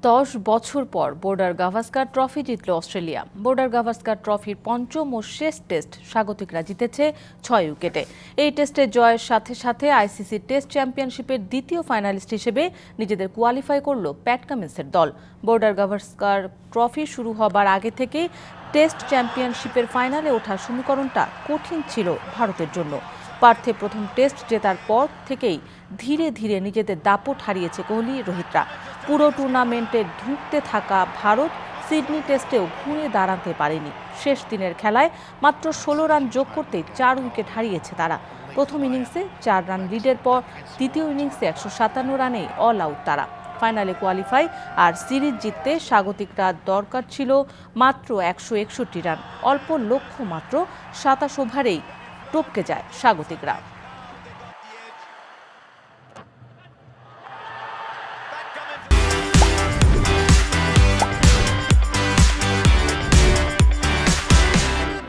10 বছর পর border Gavaskar trophy জিতল অস্ট্রেলিয়া। বর্ডার গাভাস্কার ট্রফির পঞ্চম ও শেষ টেস্ট স্বাগতিকরা জিতেছে 6 উইকেটে। এই টেস্টে জয়ের সাথে সাথে আইসিসি টেস্ট চ্যাম্পিয়নশিপের দ্বিতীয় ফাইনালিস্ট হিসেবে নিজেদের কোয়ালিফাই করল প্যাট কামিন্সের দল। বর্ডার গাভাস্কার ট্রফি শুরু হবার আগে থেকেই টেস্ট চ্যাম্পিয়নশিপের ফাইনালে ওঠার সমীকরণটা কঠিন ছিল ভারতের জন্য। পার্থে প্রথম টেস্ট জেতার পর থেকেই ধীরে ধীরে নিজেদের দাপট হারিয়েছে কোহলি রোহিতরা। পুরো টুর্নামেন্টে ধুঁকতে থাকা ভারত সিডনি টেস্টেও ঘুরে দাঁড়াতে পারেনি। শেষ দিনের খেলায় মাত্র 16 রান যোগ করতেই 4 উইকেট হারিয়েছে তারা। প্রথম ইনিংসে 4 রান লিডের পর দ্বিতীয় ইনিংসে 157 রানেই অল আউট তারা। ফাইনালে কোয়ালিফাই আর সিরিজ জিততে স্বাগতিকরা দরকার ছিল মাত্র 161 রান। অল্প লক্ষ্য মাত্র 27 ওভারেই টপকে যায় স্বাগতিকরা।